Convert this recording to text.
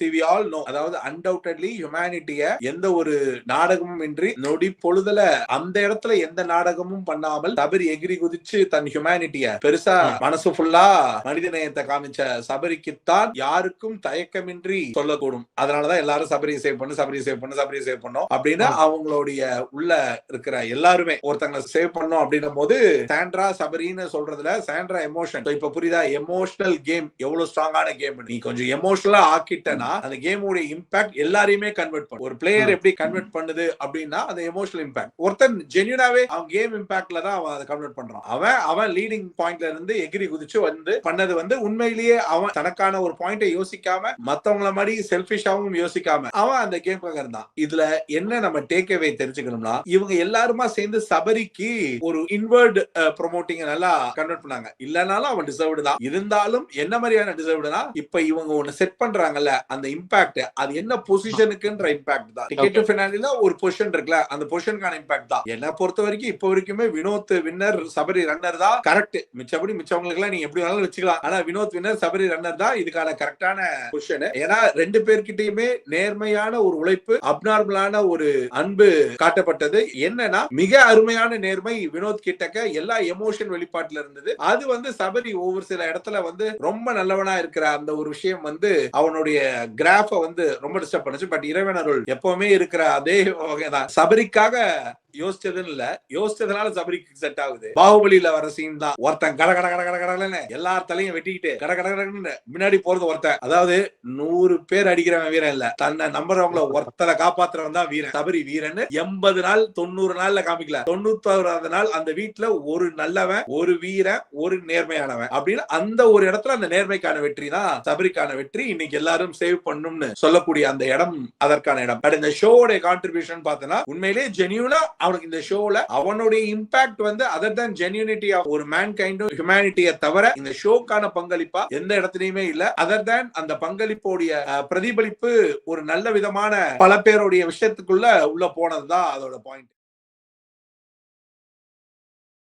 we all know, அதாவது undoubtedly ஹியூமனிட்டிய எந்த ஒரு நாடகமும் இன்றி நொடி பொழுதுல அந்த இடத்துல எந்த நாடகமும் பண்ணாமல் சபரி எகிரி குதிச்சு தன் ஹியூமனிட்டிய பெருசா மனசு ஃபுல்லா மனிதநேயத்தை காமிச்ச சபரிக்குத்தான் யாருக்கும் தயக்கமின்றி சொல்லக்கூடும். அதனாலதான் எல்லாரும் சபரியை சேவ் பண்ணு, சபரியை சேவ் பண்ணு, சபரியை சேவ் பண்ணும் அப்படின்னு அவங்களுடைய உள்ள இருக்கிற எல்லாருமே ஒருத்தங்களை சேவ் பண்ணும் அப்படின்னும் போது சாண்ட்ரா சபரின்னு சொல்றதுல சாண்ட்ரா எமோஷன். இப்ப புரியுதா எமோஷனல் கேம் எவ்வளவு ஸ்ட்ராங்கான கேம். நீ கொஞ்சம் எமோஷனலா ஆக்கிட்டனா அந்த கேமோட இம்பாக்ட் எல்லாரையுமே கன்வெர்ட் பண்ணும். ஒரு பிளேயர் எப்படி கன்வெர்ட் பண்ணுது அப்படின்னா அந்த எமோஷனல் இம்பாக்ட். ஒருத்தன் ஜென்யூனாவே அவன் கேம் இம்பாக்ட்ல தான் அவன் அதை கன்வெர்ட் பண்றான். அவன் லீடிங் பாயிண்ட்ல இருந்து எகிரி குதிச்சு வந்து பண்ணது வந்து உண்மையிலேயே அவன் தனக்கான ஒரு பாயிண்டை யோசிக்காம மத்தவங்கள மாதிரி செல்ஃபிஷாவும் யோசிக்காம அவன் அந்த கேம்காக இருந்தான். இதுல என்ன நம்ம டேக் அவே தெரிஞ்சுக்கணும்னா இவங்க எல்லாருமா சேர்ந்து சபரிக்கு ஒரு இன்வர்ட் ப்ரோமோட்டிங் நல்லா கன்வெர்ட் பண்ணாங்க. இல்லனாலும் அவன் டிசர்வ்டு தான். இருந்தாலும் என்ன மாதிரியான டிசர்வ்டுனா இப்ப இவங்க ஒன்னு செட் பண்றாங்கல்ல அந்த இம்பாக்ட் அது என்ன பொசிஷனுக்குன்ற இம்பாக்ட் தான். டிக்கெட் ஃபினாலில ஒரு பொசிஷன் இருக்குல்ல அந்த பொசிஷனுக்கான இம்பாக்ட் தான். என்ன பொறுத்த வரைக்கும் இப்ப வரைக்குமே வினோத் வின்னர் சபரி ரன்னர் தான் கரெக்ட். மிச்சபடி மிச்சவங்களுக்கு எல்லாம் நீங்க எப்படி வேணாலும் வச்சுக்கலாம். ஆனா வினோத் வின்னர் சபரி ரன்னர் தான் இதுக்கான கரெக்டான பொசிஷன். ஏன்னா ரெண்டு பேர்கிட்டயுமே நேர்மையான ஒரு உழைப்பு அப்நார்மலான ஒரு அன்பு காட்டப்பட்டது. என்னன்னா மிக அருமையான நேர்மை வினோத் கிட்டக்க எல்லா எமோஷன் வெளிப்பாட்டுல இருந்தது. அது வந்து சபரி ஒவ்வொரு சில இடத்துல வந்து ரொம்ப நல்லவனா இருக்கிற அந்த ஒரு விஷயம் வந்து அவனுடைய கிராஃப வந்து ரொம்ப டிஸ்டர்ப் பண்ணுச்சு. பட் இறைவன் அருள் எப்பவுமே இருக்கிற அதே வகைதான். சபரிக்காக யோசிச்சதுன்னு இல்ல, யோசிச்சதுனால சபரிக்கு செட் ஆகுது. பாகுபலியில வர சீன் தான். ஒருத்தன் கட கட கட கட கடன்னு எல்லார் தலையும் வெட்டிக்கிட்டு கட கட கடன்னு முன்னாடி போறது ஒருத்தன். அதாவது 100 பேர் அடிக்கிறவன் வீரன் இல்ல, தன்னை நம்புறவங்கள ஒருத்தரை காப்பாத்துறவன் தான் வீரன். சபரி வீரன் 80 நாள் 90 நாள்ல காமிக்கல. 91வது நாள் அந்த வீட்டுல ஒரு நல்லவன், ஒரு வீரன், ஒரு நேர்மையானவன் அப்படின்னு அந்த ஒரு இடத்துல அந்த நேர்மைக்கான வெற்றி தான் சபரிக்கான வெற்றி. இன்னைக்கு எல்லாரும் சேவ் பண்ணும்னு சொல்லக்கூடிய அந்த இடம் அதற்கான இடம். பட் இந்த ஷோவோட கான்ட்ரிபியூஷன் பார்த்தனா உண்மையிலேயே ஜெனியூனா அவனுக்கு இந்த ஷோல அவனுடைய இம்பாக்ட் வந்து அதர் தன் ஜென்யூனிட்டி ஆஃப் ஒரு மேன் கைண்ட் ஹியூமனிட்டியை தவிர இந்த ஷோக்கான பங்களிப்பா எந்த இடத்துலயுமே இல்ல. அதர் தன் அந்த பங்களிப்போடைய பிரதிபலிப்பு ஒரு நல்ல விதமான பல பேருடைய விஷயத்துக்குள்ள உள்ள போனதுதான் அதோட பாயிண்ட்.